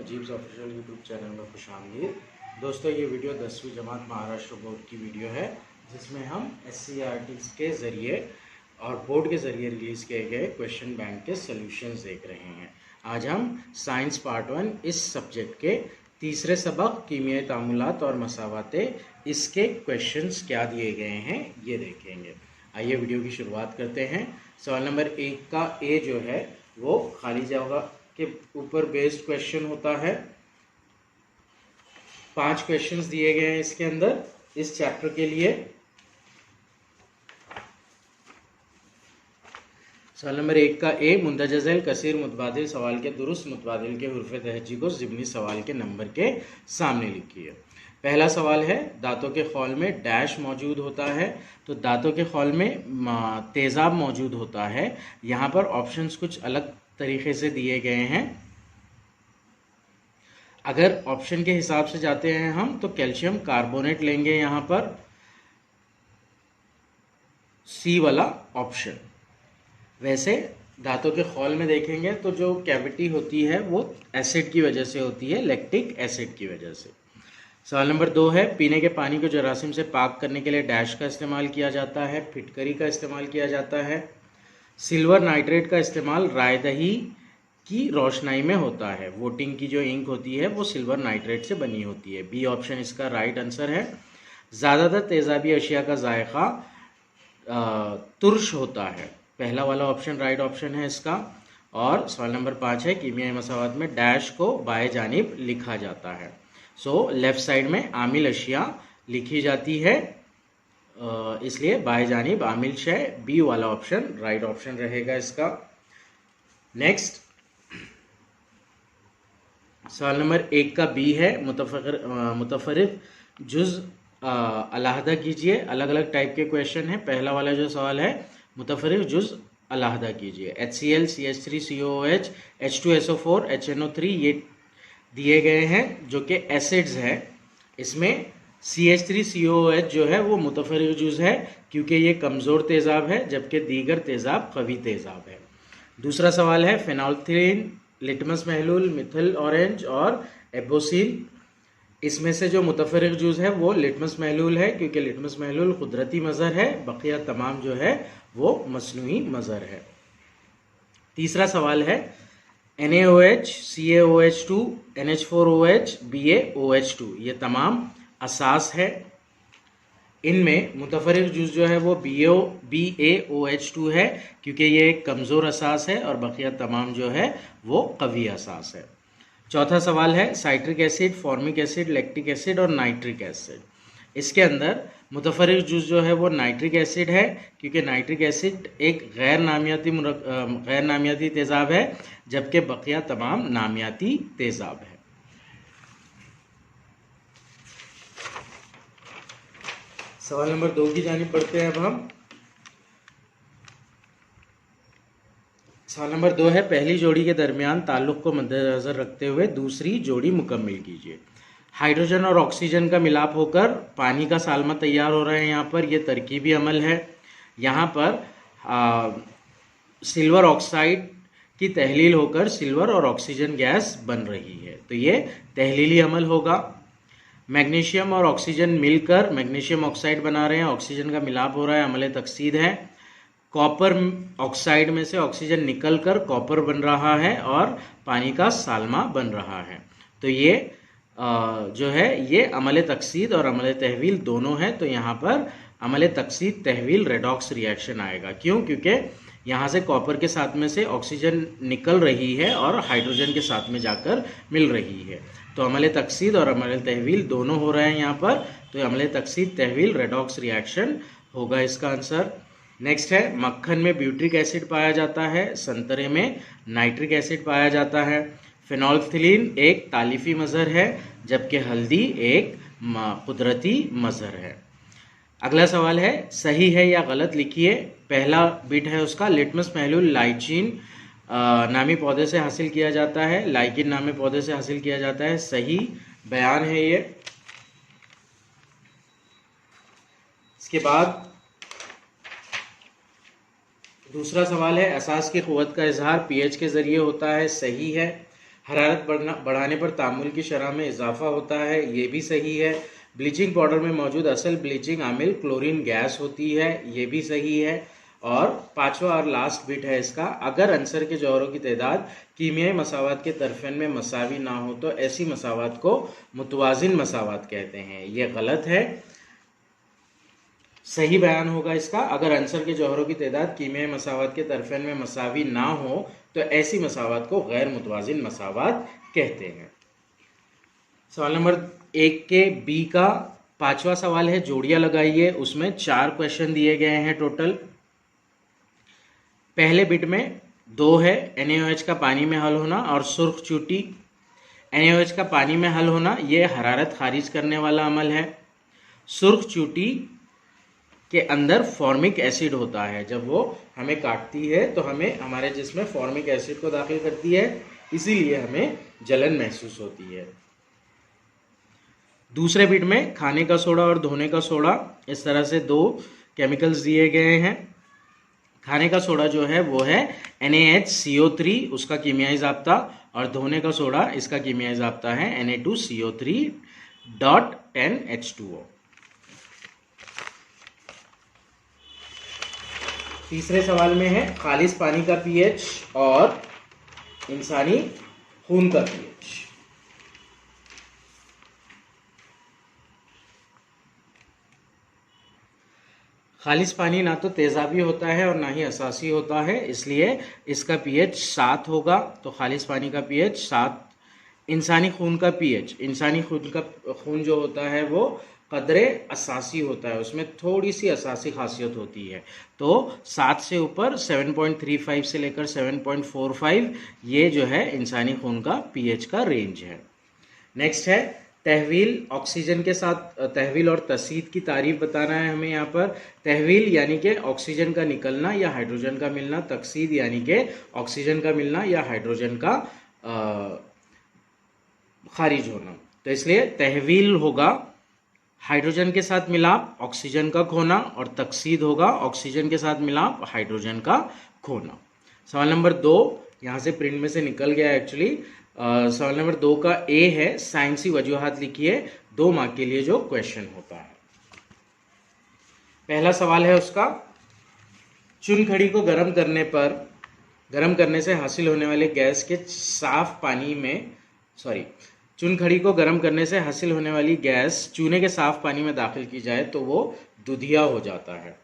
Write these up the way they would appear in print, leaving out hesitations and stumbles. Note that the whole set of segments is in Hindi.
नजीब्स ऑफिशियल यूट्यूब चैनल में खुशामदीद। दोस्तों, ये वीडियो 10वीं जमात महाराष्ट्र बोर्ड की वीडियो है, जिसमें हम SCERT के ज़रिए और बोर्ड के ज़रिए रिलीज़ किए गए क्वेश्चन बैंक के सॉल्यूशंस देख रहे हैं। आज हम साइंस पार्ट 1 इस सब्जेक्ट के तीसरे सबक कीमियाई तामुलात और मसावाते, इसके क्वेश्चंस क्या दिए गए हैं ये देखेंगे। आइए वीडियो की शुरुआत करते हैं। सवाल नंबर 1 का ए जो है वो खाली जगह के ऊपर बेस्ड क्वेश्चन होता है। 5 क्वेश्चंस दिए गए हैं इसके अंदर इस चैप्टर के लिए। सवाल नंबर 1 का ए, मुंदजल कसीर मुतबादिल सवाल के दुरुस्त मुतबादिल के हुर्फ तहजी को ज़िमनी सवाल के नंबर के सामने लिखिए। पहला सवाल है, दांतों के खौल में डैश मौजूद होता है। तो दांतों के खौल में तेज़ाब मौजूद होता है। यहाँ पर ऑप्शंस कुछ अलग तरीके से दिए गए हैं। अगर ऑप्शन के हिसाब से जाते हैं हम तो कैल्शियम कार्बोनेट लेंगे यहाँ पर, सी वाला ऑप्शन। वैसे दांतों के खौल में देखेंगे तो जो कैविटी होती है वो एसिड की वजह से होती है, लैक्टिक एसिड की वजह से। सवाल नंबर 2 है, पीने के पानी को जरासीम से पाक करने के लिए डैश का इस्तेमाल किया जाता है, फिटकरी का इस्तेमाल किया जाता है। सिल्वर नाइट्रेट का इस्तेमाल राय दही की रोशनाई में होता है। वोटिंग की जो इंक होती है वो सिल्वर नाइट्रेट से बनी होती है। बी ऑप्शन इसका राइट आंसर है। ज़्यादातर तेज़ाबी अशिया का जायका तुर्श होता है। पहला वाला ऑप्शन राइट ऑप्शन है इसका। और सवाल नंबर 5 है, कीमियाई मसावात में डैश को बाएं जानिब लिखा जाता है। सो लेफ्ट साइड में आमिल अशिया लिखी जाती है, इसलिए बाएं जानिब आमिल शय, बी वाला ऑप्शन राइट ऑप्शन रहेगा इसका। नेक्स्ट सवाल नंबर 1 का बी है, मुतफरिक जुज अलहदा कीजिए। अलग अलग टाइप के क्वेश्चन है। पहला वाला जो सवाल है, मुतफरिक जुज अलहदा कीजिए। HCl, CH3, COOH, H2SO4, HNO3 ये दिए गए हैं जो कि एसिड्स है। इसमें CH3 COOH जो है वो मुतफरिक जुज है क्योंकि ये कमज़ोर तेज़ाब है, जबकि दीगर तेज़ाब कवी तेज़ाब है। दूसरा सवाल है, फेनोल्फथलीन, लिटमस महलूल, मिथिल ऑरेंज और एबोसिल, इसमें से जो मुतफरिक जुज है वो लिटमस महलूल है क्योंकि लिटमस महलूल कुदरती मज़र है, बकिया तमाम जो है वो मसनूई मज़र है। तीसरा सवाल है, NaOH, CaOH2, NH4OH, BaOH2 ये तमाम असास है। इनमें मुतफरिक जुज जो है वो BaOH2 है क्योंकि ये एक कमज़ोर असास है और बकिया तमाम जो है वो कवी असास है। चौथा सवाल है, citric acid, formic acid, lactic acid और नाइट्रिक एसिड। इसके अंदर मुतफरिक जुज जो है वो नाइट्रिक एसिड है क्योंकि नाइट्रिक एसिड एक गैर नामियाती तेज़ाब है, जबकि बकिया तमाम नामियाती तेज़ाब है। सवाल नंबर 2 की जानिब बढ़ते हैं अब हम। सवाल नंबर 2 है, पहली जोड़ी के दरमियान ताल्लुक़ को मद्देनज़र रखते हुए दूसरी जोड़ी मुकम्मल कीजिए। हाइड्रोजन और ऑक्सीजन का मिलाप होकर पानी का सालमा तैयार हो रहा है। यहाँ पर यह तरकीबी अमल है। यहाँ पर सिल्वर ऑक्साइड की तहलील होकर सिल्वर और ऑक्सीजन गैस बन रही है, तो ये तहलीली अमल होगा। मैग्नीशियम और ऑक्सीजन मिलकर मैग्नीशियम ऑक्साइड बना रहे हैं, ऑक्सीजन का मिलाप हो रहा है, अमल तकसीद है। कॉपर ऑक्साइड में से ऑक्सीजन निकलकर कॉपर बन रहा है और पानी का सालमा बन रहा है। तो ये जो है ये अमल तकसीद और अमल तहवील दोनों है। तो यहाँ पर अमल तकसीद तहवील रेडॉक्स रिएक्शन आएगा। क्यों? क्योंकि यहाँ से कॉपर के साथ में से ऑक्सीजन निकल रही है और हाइड्रोजन के साथ में जाकर मिल रही है। तो अमल तकसीद और अमल तहवील दोनों हो रहे हैं यहाँ पर। तो अमल तकसीद तहवील रेडॉक्स रिएक्शन होगा इसका आंसर। नेक्स्ट है, मक्खन में ब्यूट्रिक एसिड पाया जाता है, संतरे में नाइट्रिक एसिड पाया जाता है। फेनोल्फथलीन एक तालीफी मज़र है, जबकि हल्दी एक कुदरती मज़र है। अगला सवाल है, सही है या गलत लिखिए। पहला बिट है उसका, लिटमस महलूल लाइचिन नामी पौधे से हासिल किया जाता है, लाइकिन नामी पौधे से हासिल किया जाता है। सही बयान है ये। इसके बाद दूसरा सवाल है, असास की क़ुव्वत का इजहार पीएच के ज़रिए होता है। सही है। हरारत बढ़ाने पर तामुल की शरह में इजाफा होता है, ये भी सही है। ब्लीचिंग पाउडर में मौजूद असल ब्लीचिंग आमिल क्लोरीन गैस होती है, ये भी सही है। और पांचवा और लास्ट बिट है इसका, अगर अंसर के जौहरों की तादाद कीमियाई मसावात के तरफेन में मसावी ना हो तो ऐसी मसावात को मुतवाजिन मसावात कहते हैं, ये गलत है। सही बयान होगा इसका, अगर अंसर के जौहरों की तादाद कीमियाई मसावात के तरफेन में मसावी ना हो तो ऐसी मसावात को गैर मुतवाजिन मसावात कहते हैं। सवाल नंबर 1 के बी का पांचवा सवाल है, जोड़ियां लगाइए। उसमें 4 क्वेश्चन दिए गए हैं टोटल। पहले बिट में 2 है, NaOH का पानी में हल होना और सुर्ख चूटी। NaOH का पानी में हल होना ये हरारत खारिज करने वाला अमल है। सुर्ख चूटी के अंदर फॉर्मिक एसिड होता है, जब वो हमें काटती है तो हमें हमारे जिस्म में फॉर्मिक एसिड को दाखिल करती है, इसीलिए हमें जलन महसूस होती है। दूसरे बिट में खाने का सोडा और धोने का सोडा, इस तरह से 2 केमिकल्स दिए गए हैं। खाने का सोडा जो है वो है NaHCO3, उसका कीमियाई जाब्ता, और धोने का सोडा इसका कीमियाई जाब्ता है Na2CO3.10H2O। तीसरे सवाल में है खालिस पानी का pH और इंसानी खून का pH। खालिस पानी ना तो तेजाबी होता है और ना ही असासी होता है, इसलिए इसका pH 7 होगा, तो खालिस पानी का pH 7। इंसानी खून का pH, इंसानी खून जो होता है वो कदरे असासी होता है, उसमें थोड़ी सी असासी खासियत होती है, तो 7 से ऊपर 7.35 से लेकर 7.45 ये जो है इंसानी खून का pH का रेंज है। नेक्स्ट है तहवील, ऑक्सीजन के साथ तहवील और तसीद की तारीफ बताना है हमें यहाँ पर। तहवील यानी कि ऑक्सीजन का निकलना या हाइड्रोजन का मिलना, तकसीद यानी कि ऑक्सीजन का मिलना या हाइड्रोजन का खारिज होना। तो इसलिए तहवील होगा हाइड्रोजन के साथ मिलाप, ऑक्सीजन का खोना, और तकसीद होगा ऑक्सीजन के साथ मिलाप, हाइड्रोजन का खोना। सवाल नंबर 2 यहाँ से प्रिंट में से निकल गया एक्चुअली। सवाल नंबर 2 का ए है, साइंसी वजूहात लिखिए 2 मार्क के लिए जो क्वेश्चन होता है। पहला सवाल है उसका, चुनखड़ी को गर्म करने से हासिल होने वाले गैस के साफ पानी में चुनखड़ी को गर्म करने से हासिल होने वाली गैस चूने के साफ पानी में दाखिल की जाए तो वो दुधिया हो जाता है।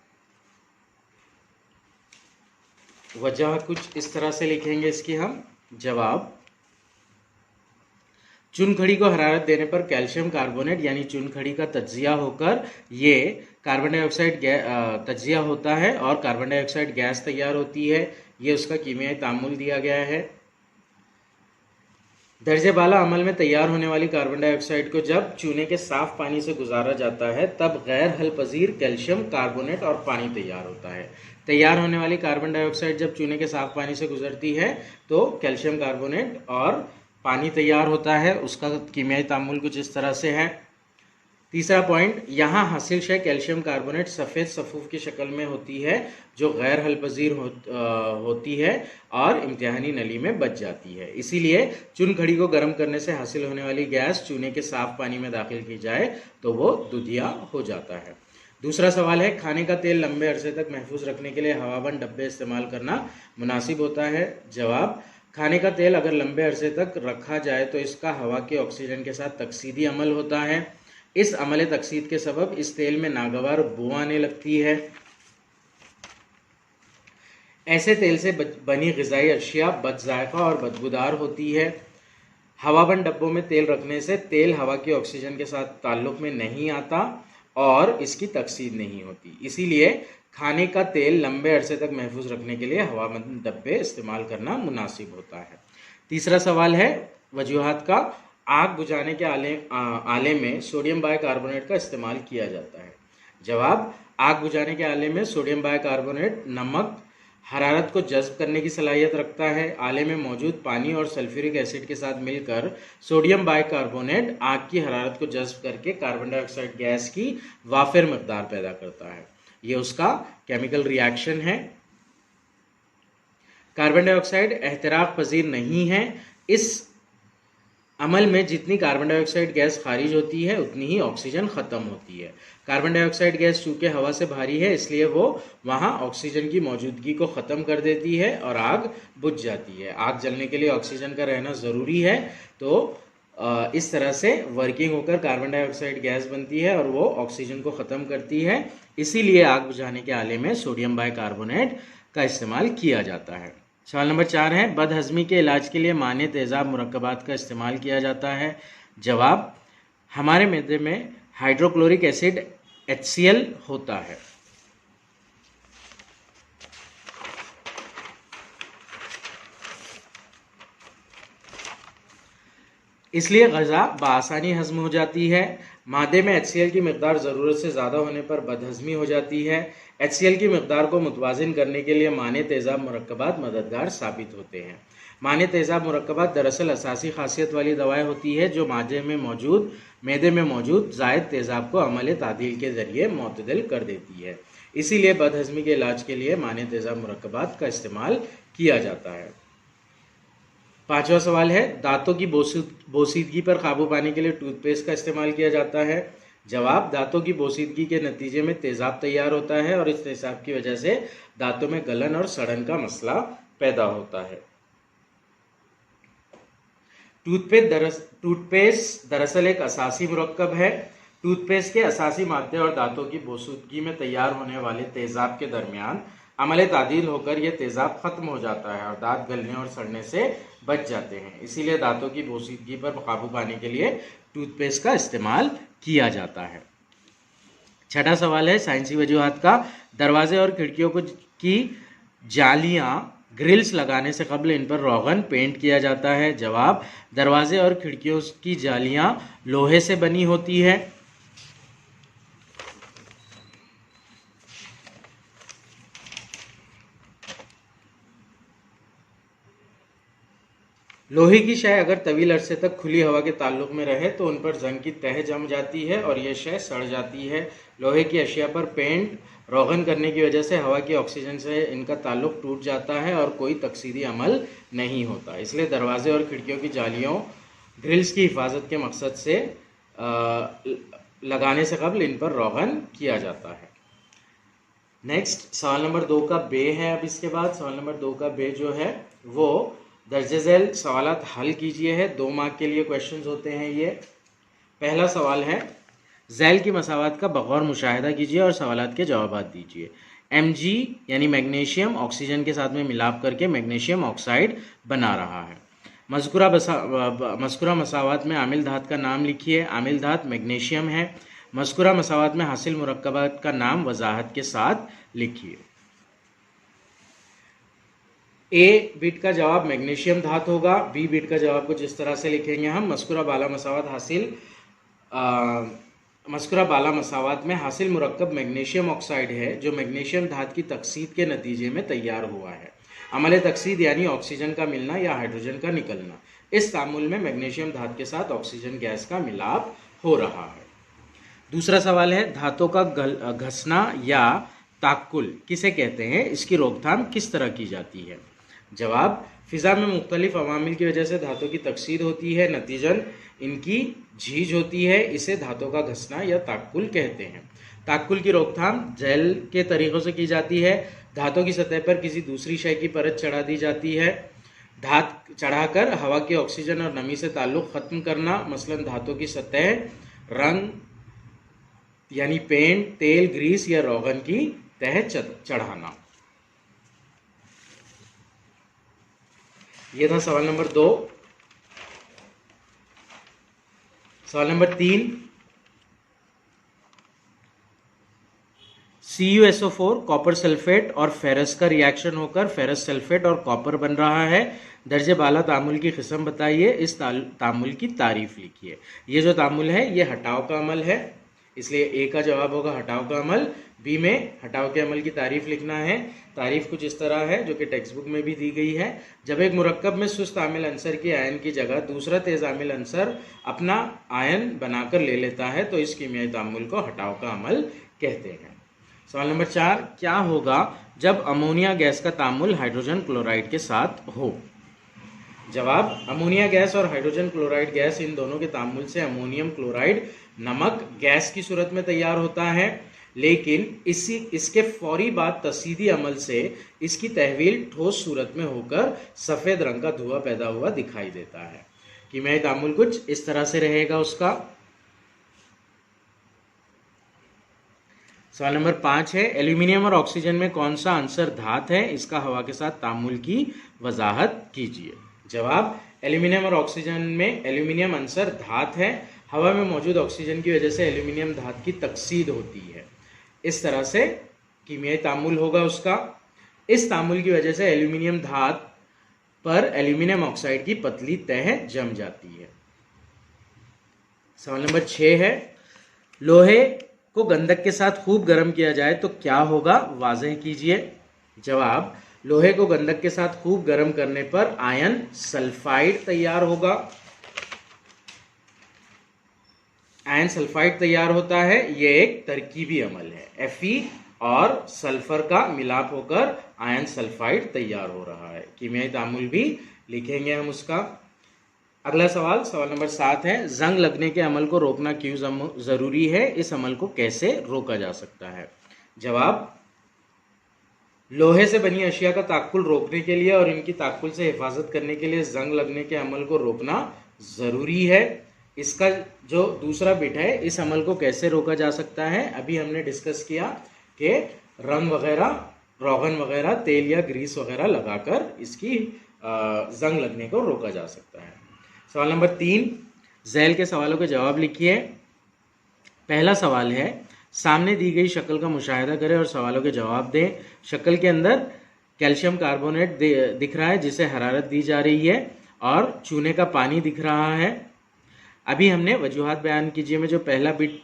वजह कुछ इस तरह से लिखेंगे इसकी हम। जवाब, चुनखड़ी को हरारत देने पर कैल्शियम कार्बोनेट यानी चुनखड़ी का तज्जिया होकर ये कार्बन डाइऑक्साइड तज्जिया होता है और कार्बन डाइऑक्साइड गैस तैयार होती है। ये उसका कीमियाई तामुल दिया गया है। दर्जे बाला अमल में तैयार होने वाली कार्बन डाइऑक्साइड को जब चूने के साफ पानी से गुजारा जाता है तब गैर हल पजीर कैल्शियम कार्बोनेट और पानी तैयार होता है। तैयार होने वाली कार्बन डाइऑक्साइड जब चूने के साफ पानी से गुजरती है तो कैल्शियम कार्बोनेट और पानी तैयार होता है, उसका कीमियाई तामुल कुछ इस तरह से है। तीसरा पॉइंट, यहाँ हासिल शय कैल्शियम कार्बोनेट सफ़ेद सफ़ूफ की शक्ल में होती है जो गैर हल पजीर होती है और इम्तिहानी नली में बच जाती है। इसीलिए चुनखड़ी को गर्म करने से हासिल होने वाली गैस चूने के साफ पानी में दाखिल की जाए तो वो दुधिया हो जाता है। दूसरा सवाल है, खाने का तेल लंबे अरसे तक महफूज रखने के लिए हवाबंद डब्बे इस्तेमाल करना मुनासिब होता है। जवाब, खाने का तेल अगर लंबे अरसे तक रखा जाए तो इसका हवा के ऑक्सीजन के साथ तकसीदी अमल होता है। इस अमल तकसीद के सबब इस तेल में नागवार बू आने लगती है। ऐसे तेल से बनी ग़िज़ाई अशिया बदज़ायक़ा और बदबूदार होती है। हवाबंद डब्बों में तेल रखने से तेल हवा के ऑक्सीजन के साथ ताल्लुक़ में नहीं आता और इसकी तकसीद नहीं होती। इसीलिए खाने का तेल लंबे अरसे तक महफूज रखने के लिए हवाबंद डब्बे इस्तेमाल करना मुनासिब होता है। तीसरा सवाल है वजूहात का, आग बुझाने के आले में सोडियम बाइकार्बोनेट का इस्तेमाल किया जाता है। जवाब, आग बुझाने के आले में सोडियम बाइकार्बोनेट नमक हरारत को जज्ब करने की सलाहियत रखता है। आले में मौजूद पानी और सल्फ्यूरिक एसिड के साथ मिलकर सोडियम बाइकार्बोनेट आग की हरारत को जज्ब करके कार्बन डाइऑक्साइड गैस की वाफिर मकदार पैदा करता है। ये उसका केमिकल रिएक्शन है। कार्बन डाइऑक्साइड एहतराक पजीर नहीं है। इस अमल में जितनी कार्बन डाइऑक्साइड गैस खारिज होती है उतनी ही ऑक्सीजन खत्म होती है। कार्बन डाइऑक्साइड गैस चूंकि हवा से भारी है इसलिए वो वहाँ ऑक्सीजन की मौजूदगी को ख़त्म कर देती है और आग बुझ जाती है। आग जलने के लिए ऑक्सीजन का रहना ज़रूरी है, तो इस तरह से वर्किंग होकर कार्बन डाइऑक्साइड गैस बनती है और वो ऑक्सीजन को ख़त्म करती है। इसीलिए आग बुझाने के आले में सोडियम बाइकार्बोनेट का इस्तेमाल किया जाता है। सवाल नंबर 4 है, बदहज़मी के इलाज के लिए माने तेज़ाब मुरक्कबात का इस्तेमाल किया जाता है। जवाब, हमारे मैदे में हाइड्रोक्लोरिक एसिड HCl होता है। इसलिए ग़ज़ा बआसानी हज़म हो जाती है। मादे में HCl की मकदार ज़रूरत से ज़्यादा होने पर बदहज़मी हो जाती है। HCl की मकदार को मुतवाज़िन करने के लिए माने तेज़ाब मुरक्कबात मददगार साबित होते हैं। माने तेज़ाब मुरक्कबात दरअसल असासी खासियत वाली दवाएं होती है जो मैदे में मौजूद ज़ायद तेज़ाब को अमल तादील के ज़रिए मुतदिल कर देती है। इसीलिए बदहज़मी के इलाज के लिए माने तेज़ाब मुरक्कबात का इस्तेमाल किया जाता है। 5वां सवाल है, दांतों की बोसीदगी पर काबू पाने के लिए टूथपेस्ट का इस्तेमाल किया जाता है। जवाब, दांतों की बोसीदगी के नतीजे में तेज़ाब तैयार होता है और इस तेज़ाब की वजह से दांतों में गलन और सड़न का मसला पैदा होता है। टूथपेस्ट दरअसल एक असासी मुरक्कब है। टूथपेस्ट के असासी मादे और दांतों की बोसीदगी में तैयार होने वाले तेज़ाब के दरमियान अमल तादील होकर यह तेज़ाब खत्म हो जाता है और दांत गलने और सड़ने से बच जाते हैं। इसीलिए दांतों की बोसीदगी पर काबू पाने के लिए टूथपेस्ट का इस्तेमाल किया जाता है। 6वां सवाल है, साइंसी वजूहात का दरवाजे और खिड़कियों की जालियां ग्रिल्स लगाने से कबल इन पर रोगन पेंट किया जाता है। जवाब, दरवाजे और खिड़कियों की जालियां लोहे से बनी होती है। लोहे की शय अगर तवील अरसे तक खुली हवा के ताल्लुक में रहे तो उन पर जंग की तह जम जाती है और यह शय सड़ जाती है। लोहे की अशिया पर पेंट रोगन करने की वजह से हवा की ऑक्सीजन से इनका ताल्लुक टूट जाता है और कोई तकसीदी अमल नहीं होता। इसलिए दरवाजे और खिड़कियों की जालियों ग्रिल्स की हिफाजत के मकसद से लगाने से कबल इन पर रोगन किया जाता है। नेक्स्ट सवाल नंबर 2 का बे है। अब इसके बाद सवाल नंबर 2 का बे जो है वो दर्जे झेल सवालात हल कीजिए है। 2 मार्क के लिए क्वेश्चंस होते हैं ये। पहला सवाल है, झैल की मसावत का बगौर मुशाहिदा कीजिए और सवालात के जवाब दीजिए। Mg यानी मैग्नीशियम ऑक्सीजन के साथ में मिलाप करके मैग्नीशियम ऑक्साइड बना रहा है। मज़कूरा मसावत में आमिल धात का नाम लिखिए। आमिल धात मैग्नीशियम है। मज़कूरा मसावत में हासिल मुरक्कबात का नाम वजाहत के साथ लिखिए। ए बिट का जवाब मैग्नीशियम धात होगा। बी बिट का जवाब कुछ इस तरह से लिखेंगे हम, मज़कूरा बाला मसावत में हासिल मुरक्कब मैग्नीशियम ऑक्साइड है जो मैग्नीशियम धात की तकसीद के नतीजे में तैयार हुआ है। अमल तकसीद यानी ऑक्सीजन का मिलना या हाइड्रोजन का निकलना। इस तामुल में मैग्नीशियम धात के साथ ऑक्सीजन गैस का मिलाप हो रहा है। दूसरा सवाल है, धातों का घसना या ताक्कुल किसे कहते हैं, इसकी रोकथाम किस तरह की जाती है। जवाब, फिजा में मुख्तलिफ अवामिल की वजह से धातों की तकसीद होती है, नतीजन इनकी झीज होती है। इसे धातों का घसना या ताक्कुल कहते हैं। ताक्कुल की रोकथाम जेल के तरीक़ों से की जाती है। धातों की सतह पर किसी दूसरी शय की परत चढ़ा दी जाती है। धात चढ़ाकर हवा की ऑक्सीजन और नमी से ताल्लुक़ ख़त्म करना, मसलन धातों की सतह रंग यानी पेंट, तेल, ग्रीस या रोगन की तह चढ़ाना। ये था सवाल नंबर 2। सवाल नंबर 3, CuSO4 कॉपर सल्फेट और फेरस का रिएक्शन होकर फेरस सल्फेट और कॉपर बन रहा है। दर्जे बाला तामुल की किस्म बताइए। इस तामुल की तारीफ लिखिए। ये जो तामुल है ये हटाव का अमल है, इसलिए ए का जवाब होगा हटाव का अमल। बी में हटाव के अमल की तारीफ लिखना है। तारीफ कुछ इस तरह है जो कि टेक्स्ट बुक में भी दी गई है। जब एक मुरक्कब में सुस्त आमिल अंसर की आयन की जगह दूसरा तेज आमिल अंसर अपना आयन बनाकर ले लेता है तो इस कीमियाई तामुल को हटाव का अमल कहते हैं। सवाल नंबर 4, क्या होगा जब अमोनिया गैस का तामुल हाइड्रोजन क्लोराइड के साथ हो। जवाब, अमोनिया गैस और हाइड्रोजन क्लोराइड गैस, इन दोनों के तामुल से अमोनियम क्लोराइड नमक गैस की सूरत में तैयार होता है, लेकिन इसके फौरी बाद तसीदी अमल से इसकी तहवील ठोस सूरत में होकर सफ़ेद रंग का धुआं पैदा हुआ दिखाई देता है। कीमियाई तामुल कुछ इस तरह से रहेगा उसका। सवाल नंबर 5 है, एल्यूमिनियम और ऑक्सीजन में कौन सा अंसर धात है, इसका हवा के साथ तामुल की वजाहत कीजिए। जवाब, एल्यूमिनियम और ऑक्सीजन में एल्यूमिनियम अंसर धात है, हवा में मौजूद ऑक्सीजन की वजह से एल्यूमिनियम धात की तकसीद होती है। इस तरह से कीमियाई तामुल होगा उसका। इस तामुल की वजह से एल्यूमिनियम धात पर एल्यूमिनियम ऑक्साइड की पतली तह जम जाती है। सवाल नंबर 6 है, लोहे को गंधक के साथ खूब गर्म किया जाए तो क्या होगा, वाज़ेह कीजिए। जवाब, लोहे को गंधक के साथ खूब गर्म करने पर आयन सल्फाइड तैयार होगा। आयन सल्फाइड तैयार होता है, यह एक तरकीबी अमल है। Fe और सल्फर का मिलाप होकर आयन सल्फाइड तैयार हो रहा है। कीमियाई तामुल भी लिखेंगे हम उसका। अगला सवाल, सवाल नंबर 7 है, जंग लगने के अमल को रोकना क्यों जरूरी है, इस अमल को कैसे रोका जा सकता है। जवाब, लोहे से बनी अशिया का ताक्कुल रोकने के लिए और इनकी ताक्कुल से हिफाजत करने के लिए जंग लगने के अमल को रोकना ज़रूरी है। इसका जो दूसरा बिट है, इस अमल को कैसे रोका जा सकता है, अभी हमने डिस्कस किया कि रंग वगैरह, रोगन वगैरह, तेल या ग्रीस वगैरह लगाकर इसकी जंग लगने को रोका जा सकता है। सवाल नंबर 3, झैल के सवालों के जवाब लिखिए। पहला सवाल है, सामने दी गई शक्ल का मुशाहिदा करें और सवालों के जवाब दें। शक्ल के अंदर कैल्शियम कार्बोनेट दिख रहा है जिसे हरारत दी जा रही है, और चूने का पानी दिख रहा है। अभी हमने वजूहात बयान कीजिए में जो पहला बिट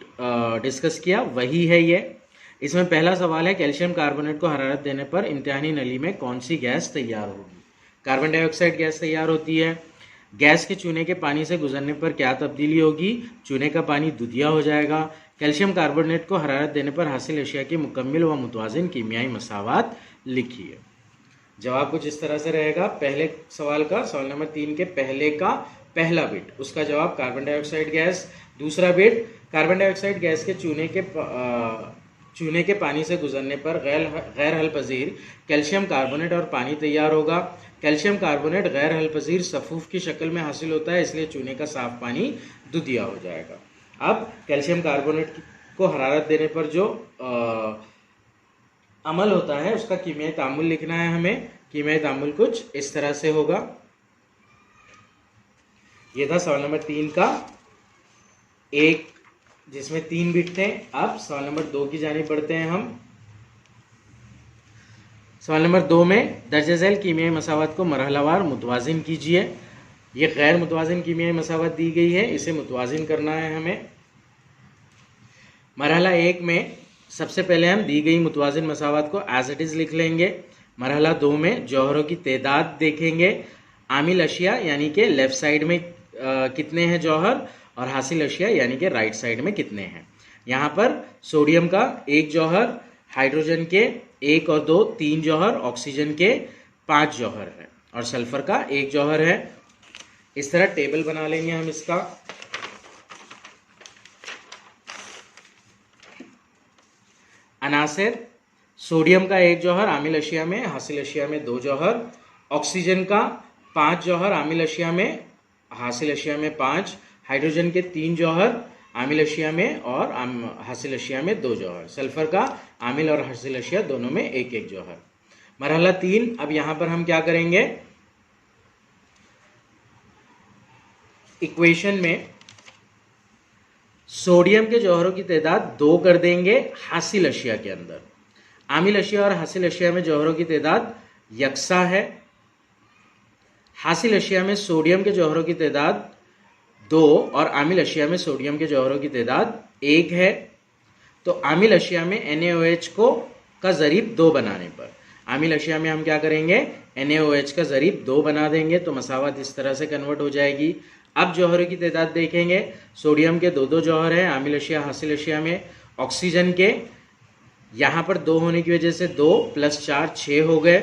डिस्कस किया वही है ये। इसमें पहला सवाल है, कैल्शियम कार्बोनेट को हरारत देने पर इम्तिहानी नली में कौन सी गैस तैयार होगी। कार्बन डाइऑक्साइड गैस तैयार होती है। गैस के चूने के पानी से गुजरने पर क्या तब्दीली होगी, चूने का पानी दूधिया हो जाएगा। कैल्शियम कार्बोनेट को हरारत देने पर हासिल अशिया की मुकम्मिल व मुतवाज़िन कीमियाई मसावात लिखिए। जवाब कुछ इस तरह से रहेगा। पहले सवाल का, सवाल नंबर 3 के पहले का पहला बिट, उसका जवाब कार्बन डाइऑक्साइड गैस। दूसरा बिट, कार्बन डाइऑक्साइड गैस के चूने के पानी से गुजरने पर गैर हल पजीर कैल्शियम कार्बोनेट और पानी तैयार होगा। कैल्शियम कार्बोनेट गैर हल पजीर सफ़ूफ की शक्ल में हासिल होता है, इसलिए चूने का साफ पानी दूधिया हो जाएगा। अब कैल्शियम कार्बोनेट को हरारत देने पर जो अमल होता है उसका कीमियाई तामुल लिखना है हमें। कीमियाई तामुल कुछ इस तरह से होगा। ये था सवाल नंबर 3 का एक, जिसमें 3 बिट थे। अब सवाल नंबर 2 की जानिब बढ़ते हैं हम। सवाल नंबर 2 में दर्ज झैल कीमियाई मसावत को मरहलावार मुतवाजिन कीजिए। ये गैर मुतवाजिन कीमियाई मसावत दी गई है, इसे मुतवाजिन करना है हमें। मरहला 1 में सबसे पहले हम दी गई मुतवाजिन मसावत को एज इट इज़ लिख लेंगे। मरहला 2 में जौहरों की तादाद देखेंगे। आमिल अशिया यानी कि लेफ़्ट साइड में कितने हैं जौहर, और हासिल अशिया यानी कि राइट साइड में कितने हैं। यहाँ पर सोडियम का 1 जौहर, हाइड्रोजन के 1 और 2 3 जौहर, ऑक्सीजन के 5 जौहर है, और सल्फर का 1 जौहर है। इस तरह टेबल बना लेंगे हम इसका। अनासिर, सोडियम का 1 जौहर आमिल अशिया में, हासिल अशिया में 2 जौहर। ऑक्सीजन का 5 जौहर आमिल अशिया में, हासिल अशिया में 5। हाइड्रोजन के 3 जौहर आमिल अशिया में और हासिल अशिया में 2 जौहर। सल्फर का आमिल और हासिल अशिया दोनों में 1-1 जौहर। मरहला 3, अब यहाँ पर हम क्या करेंगे, इक्वेशन में सोडियम के जौहरों की तादाद 2 कर देंगे हासिल अशिया के अंदर। आमिल अशिया और हासिल अशिया में जौहरों की तादाद यकसा है। हासिल अशिया में सोडियम के जौहरों की तादाद 2 और आमिल अशिया में सोडियम के जौहरों की तादाद 1 है। तो आमिल अशिया में NaOH का ज़रीब 2 बनाने पर, आमिल अशिया में हम क्या करेंगे, NaOH का ज़रीब 2 बना देंगे, तो मसावत इस तरह से कन्वर्ट हो जाएगी। अब जौहरों की तादाद देखेंगे, सोडियम के 2-2 जौहर हैं आमिल अशिया हासिल अशिया में। ऑक्सीजन के यहाँ पर 2 होने की वजह से 2 + 4 6 हो गए,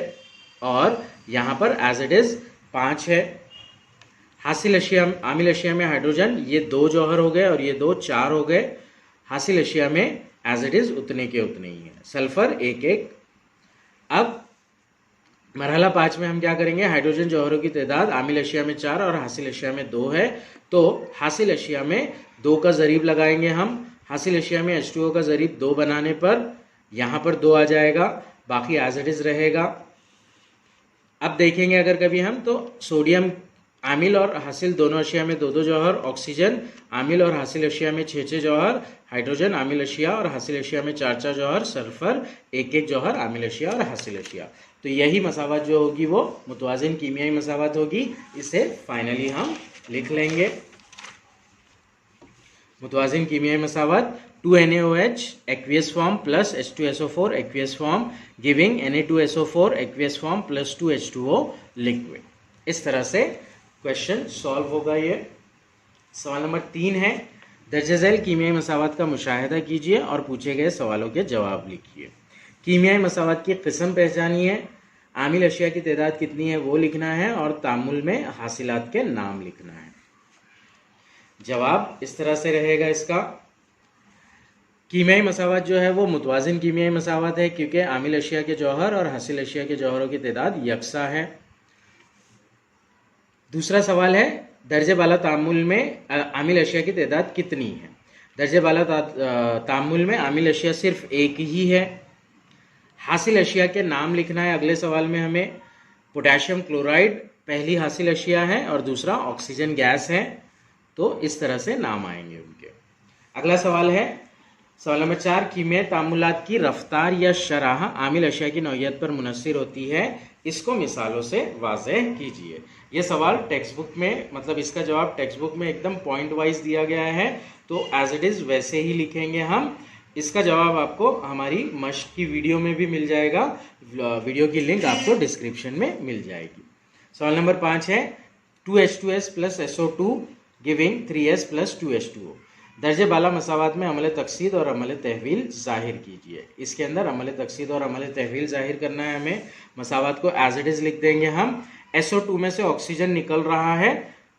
और यहाँ पर एज इट इज़ 5 है। हासिल अशिया आमिल अशिया में हाइड्रोजन, ये 2 जौहर हो गए और ये 2 4 हो गए। हासिल अशिया में एज इट इज उतने के उतने ही है, सल्फर 1-1। अब मरहला 5 में हम क्या करेंगे, हाइड्रोजन जौहरों की तादाद आमिल अशिया में 4 और हासिल अशिया में 2 है, तो हासिल अशिया में 2 का ज़रीब लगाएंगे हम। हासिल अशिया में H2O का ज़रीब 2 बनाने पर यहाँ पर 2 आ जाएगा, बाकी एज इट इज रहेगा। अब देखेंगे अगर कभी हम, तो सोडियम आमिल और हासिल दोनों अशिया में 2-2 जौहर, ऑक्सीजन आमिल और हासिल अशिया में 6-6 जौहर, हाइड्रोजन आमिल अशिया और हासिल अशिया में 4-4 जौहर, सल्फर 1-1 जौहर आमिल अशिया और हासिल अशिया। तो यही मसावत जो होगी वो मुतवाज़िन कीमियाई मसावत होगी। इसे फाइनली हम लिख लेंगे। मुतवाज़िन कीमियाई मसावत 2NaOH aqueous form plus H2SO4 aqueous form giving Na2SO4 aqueous form plus 2H2O liquid. इस तरह से क्वेश्चन सॉल्व होगा। ये सवाल नंबर 3 है, दर्ज झैल कीमियाई मसावत का मुशाहिदा कीजिए और पूछे गए सवालों के जवाब लिखिए। कीमियाई मसावत की किस्म पहचानिए, आमिल अशिया की तादाद कितनी है वो लिखना है और तामुल में हासिलात के नाम लिखना है। जवाब इस तरह से रहेगा इसका। कीमियाई मसावत जो है वो मुतवाज़िन कीमियाई मसावत है, क्योंकि आमिल अशिया के जौहर और हासिल अशिया के जौहरों की तादाद यकसा है। दूसरा सवाल है, दर्जे बाला तामुल में आमिल अशिया की तादाद कितनी है। दर्जे बाला तामुल में आमिल अशिया सिर्फ एक ही है। हासिल अशिया के नाम लिखना है अगले सवाल में हमें। पोटेशियम क्लोराइड पहली हासिल अशिया है और दूसरा ऑक्सीजन गैस है, तो इस तरह से नाम आएंगे उनके। अगला सवाल है, सवाल नंबर 4, कीमियाई तामुलात की रफ्तार या शरह आमिल अशिया की नौइयत पर मुनस्सिर होती है, इसको मिसालों से वाज़ेह कीजिए। यह सवाल टेक्स्ट बुक में, मतलब इसका जवाब टेक्स्ट बुक में एकदम पॉइंट वाइज दिया गया है, तो एज इट इज़ वैसे ही लिखेंगे हम। इसका जवाब आपको हमारी मश्क की वीडियो में भी मिल जाएगा, वीडियो की लिंक आपको डिस्क्रिप्शन में मिल जाएगी। सवाल नंबर 5 है, 2H2S plus SO2 giving 3S plus 2H2O। दर्जे बाला मसावत में अमल तकसीद और अमल तहवील ज़ाहिर कीजिए। इसके अंदर अमल तकसीद और अमल तहवील ज़ाहिर करना है हमें। मसावत को एज इट इज़ लिख देंगे हम। SO2 में से ऑक्सीजन निकल रहा है,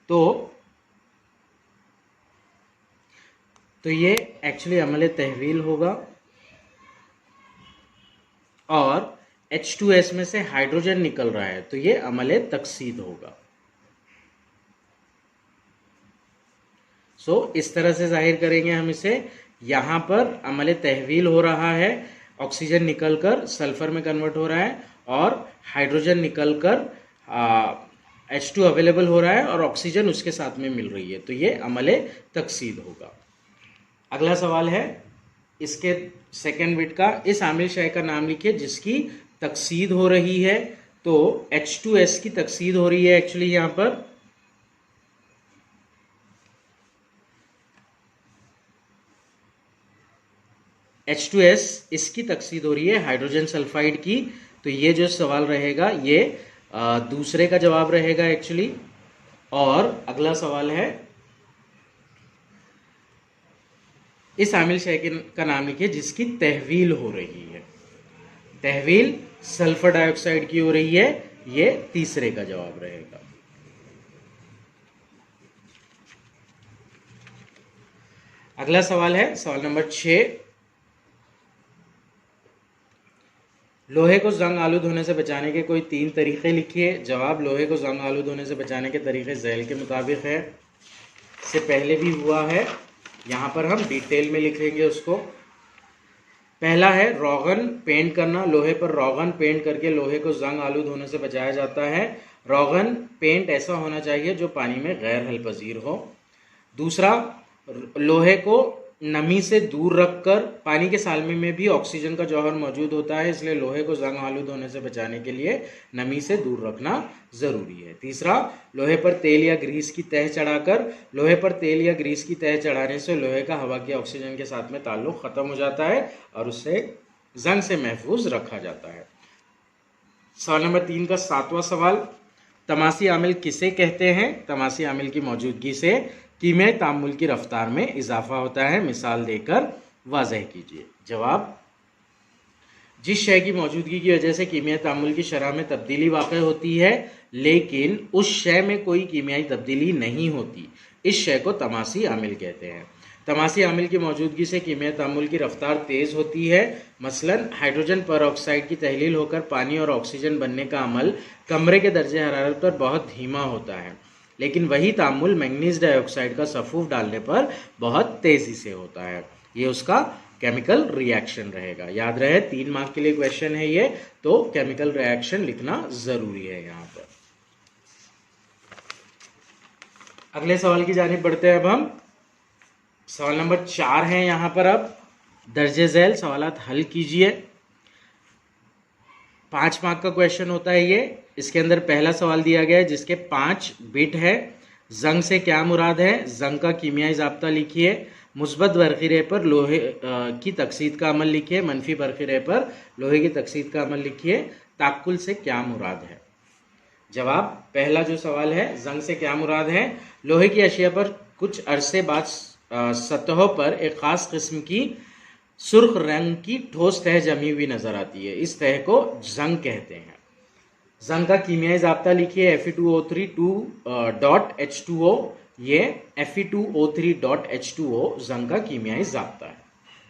तो ये एक्चुअली अमल तहवील होगा, और H2S में से हाइड्रोजन निकल रहा है, तो ये अमल तकसीद होगा। इस तरह से जाहिर करेंगे हम इसे। यहाँ पर अमल तहवील हो रहा है, ऑक्सीजन निकलकर सल्फर में कन्वर्ट हो रहा है और हाइड्रोजन निकलकर H2 अवेलेबल हो रहा है और ऑक्सीजन उसके साथ में मिल रही है, तो ये अमल तकसीद होगा। अगला सवाल है, इसके सेकेंड बिट का, इस आमिल शय का नाम लिखिए जिसकी तकसीद हो रही है। तो H2S की तकसीद हो रही है एक्चुअली यहाँ पर, H2S इसकी तकसीद हो रही है हाइड्रोजन सल्फाइड की, तो ये जो सवाल रहेगा ये दूसरे का जवाब रहेगा एक्चुअली। और अगला सवाल है, इस आमिल शय का नाम लिखिए जिसकी तहवील हो रही है। तहवील सल्फर डाइऑक्साइड की हो रही है, ये तीसरे का जवाब रहेगा। अगला सवाल है, सवाल नंबर 6, लोहे को जंग आलूद होने से बचाने के कोई 3 तरीके लिखिए। जवाब, लोहे को जंग आलूद होने से बचाने के तरीके झैल के मुताबिक है। इससे पहले भी हुआ है, यहाँ पर हम डिटेल में लिखेंगे उसको। पहला है रोगन पेंट करना, लोहे पर रोगन पेंट करके लोहे को जंग आलूद होने से बचाया जाता है। रोगन पेंट ऐसा होना चाहिए जो पानी में गैर हल पजीर हो। दूसरा, लोहे को नमी से दूर रखकर, पानी के सालमे में भी ऑक्सीजन का जौहर मौजूद होता है, इसलिए लोहे को जंग आलूद होने से बचाने के लिए नमी से दूर रखना ज़रूरी है। तीसरा, लोहे पर तेल या ग्रीस की तह चढ़ाकर, लोहे पर तेल या ग्रीस की तह चढ़ाने से लोहे का हवा की ऑक्सीजन के साथ में ताल्लुक़ ख़त्म हो जाता है और उससे जंग से महफूज रखा जाता है। सवाल नंबर 3 का 7वां सवाल, तमासी आमिल किसे कहते हैं। तमासी आमिल की मौजूदगी से कीमियाई तामुल की रफ्तार में इजाफा होता है, मिसाल देकर वाज़ेह कीजिए। जवाब, जिस शय की मौजूदगी की वजह से कीमियाई तामुल की शरह में तब्दीली वाक़ होती है लेकिन उस शय में कोई कीमियाई तब्दीली नहीं होती, इस शय को तमासी आमिल कहते हैं। तमासी आमिल की मौजूदगी से कीमियाई तामुल की रफ्तार तेज़ होती है। मसलन हाइड्रोजन परऑक्साइड की तहलील होकर पानी और ऑक्सीजन बनने का अमल कमरे के दर्जे हरारत पर बहुत धीमा होता है, लेकिन वही तामुल मैंगनीज डाइऑक्साइड का सफ़ूफ डालने पर बहुत तेज़ी से होता है। ये उसका केमिकल रिएक्शन रहेगा। याद रहे 3 मार्क के लिए क्वेश्चन है ये, तो केमिकल रिएक्शन लिखना ज़रूरी है यहाँ पर। अगले सवाल की जानिब बढ़ते हैं अब हम। सवाल नंबर 4 है यहाँ पर। अब दर्जे झैल सवालात हल कीजिए। 5 मार्क का क्वेश्चन होता है ये। इसके अंदर पहला सवाल दिया गया है जिसके 5 बिट है। जंग से क्या मुराद है? जंग का कीमियाई ज़ाब्ता लिखिए। मुस्बत बरखिरे पर लोहे की तकसीद का अमल लिखिए। मनफी बरखिरे पर लोहे की तकसीद का अमल लिखिए। ताक्कुल से क्या मुराद है? जवाब, पहला जो सवाल है, जंग से क्या मुराद है? लोहे की अशिया पर कुछ अरसे बाद सतहों पर एक ख़ास किस्म की सुर्ख रंग की ठोस तह जमी हुई नज़र आती है। इस तह को जंग कहते हैं। जंग का कीमियाई ज़ाब्ता लिखिए। Fe2O3 ये Fe2O3.H2O जंग का कीमियाई ज़ाब्ता है।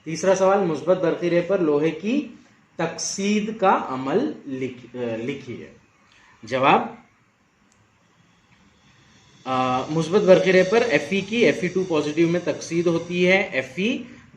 तीसरा सवाल, मुस्बत बरखिरे पर लोहे की तकसीद का अमल लिखिए। जवाब, मुस्बत बरखिरे पर Fe की Fe2 पॉजिटिव में तकसीद होती है। Fe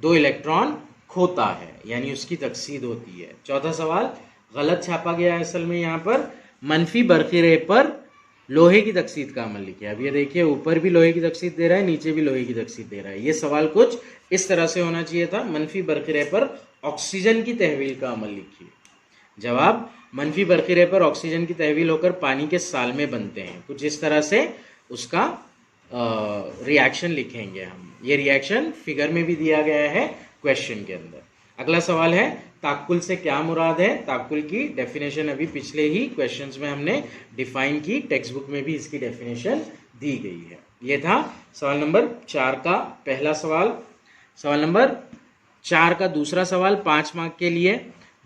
2 इलेक्ट्रॉन खोता है, यानी उसकी तकसीद होती है। चौथा सवाल गलत छापा गया है असल में यहाँ पर। मनफी बरखिरे पर लोहे की तकसीद का अमल लिखिए। अब ये देखिए, ऊपर भी लोहे की तकसीद दे रहा है, नीचे भी लोहे की तकसीद दे रहा है। ये सवाल कुछ इस तरह से होना चाहिए था। मनफी बरखिरे पर ऑक्सीजन की तहवील का अमल लिखिए। जवाब, मनफी बरखिरे पर ऑक्सीजन की तहवील होकर पानी के सालमे बनते हैं। कुछ इस तरह से उसका रिएक्शन लिखेंगे हम। ये रिएक्शन फिगर में भी दिया गया है क्वेश्चन के अंदर। अगला सवाल है, ताक्कुल से क्या मुराद है? ताक्कुल की डेफिनेशन अभी पिछले ही क्वेश्चंस में हमने डिफाइन की, टेक्स्ट बुक में भी इसकी डेफिनेशन दी गई है। ये था सवाल नंबर 4 का पहला सवाल। सवाल नंबर 4 का दूसरा सवाल 5 मार्क के लिए।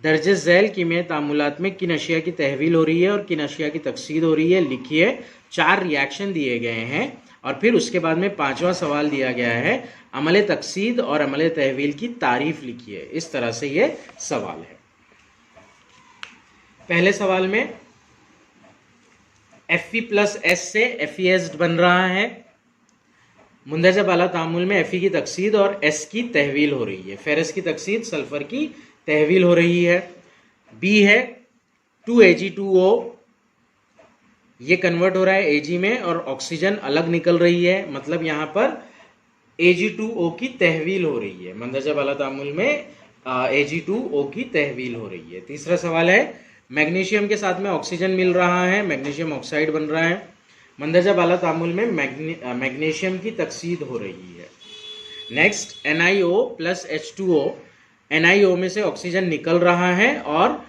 दर्जे झैल कीमियाई तामुलात में किन अशिया की तहवील हो रही है और किन अशिया की तकसीद हो रही है लिखिए। 4 रिएक्शन दिए गए हैं और फिर उसके बाद में 5वां सवाल दिया गया है, अमल तकसीद और अमल तहवील की तारीफ लिखिए। इस तरह से ये सवाल है। पहले सवाल में Fe+S से FeS बन रहा है। मुंदरजा बाला तामुल में Fe की तकसीद और S की तहवील हो रही है। फेरस की तकसीद, सल्फर की तहवील हो रही है। B है 2Ag2O, ये कन्वर्ट हो रहा है Ag में और ऑक्सीजन अलग निकल रही है, मतलब यहाँ पर Ag2O की तहवील हो रही है। मंदरजा बाला तामुल में Ag2O की तहवील हो रही है। तीसरा सवाल है, मैग्नीशियम के साथ में ऑक्सीजन मिल रहा है, मैग्नीशियम ऑक्साइड बन रहा है। मंदरजा बाला तामुल में मैग्नीशियम की तकसीद हो रही है। Next, NiO plus H2O, NiO में से ऑक्सीजन निकल रहा है और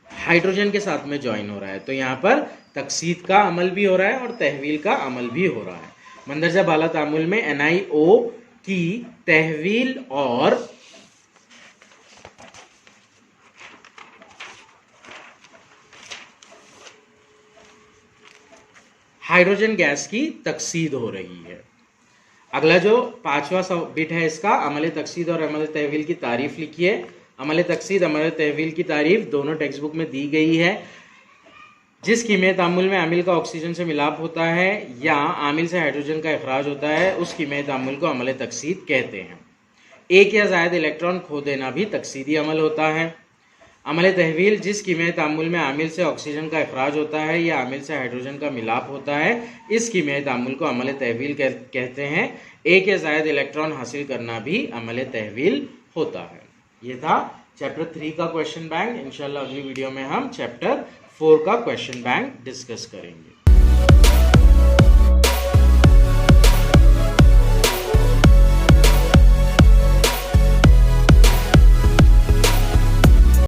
हाइड्रोजन के साथ में ज्वाइन हो रहा है, तो यहाँ पर तकसीद का अमल भी हो रहा है और तहवील का अमल भी हो रहा है। मंदरजा बाला तामुल में NiO की तहवील और हाइड्रोजन गैस की तकसीद हो रही है। अगला जो 5वां बिट है इसका, अमल तकसीद और अमल तहवील की तारीफ लिखिए। अमल तकसीद, अमल तहवील की तारीफ दोनों टेक्स्ट बुक में दी गई है। जिस कीमियाई तामुल में आमिल का ऑक्सीजन से मिलाप होता है या आमिल से हाइड्रोजन का इखराज होता है, उस कीमियाई तामुल को अमल तकसीद कहते हैं। एक या ज़ायद इलेक्ट्रॉन खो देना भी तकसीदी अमल होता है। अमल तहवील, जिस कीमियाई तामुल में आमिल से ऑक्सीजन का इखराज होता है या आमिल से हाइड्रोजन का मिलाप होता है, इस कीमियाई तामुल को अमल तहवील कहते हैं। एक या ज़ायद इलेक्ट्रॉन हासिल करना भी अमल तहवील होता है। ये था चैप्टर 3 का क्वेश्चन बैंक। इंशाल्लाह अगली वीडियो में हम चैप्टर 4 का क्वेश्चन बैंक डिस्कस करेंगे।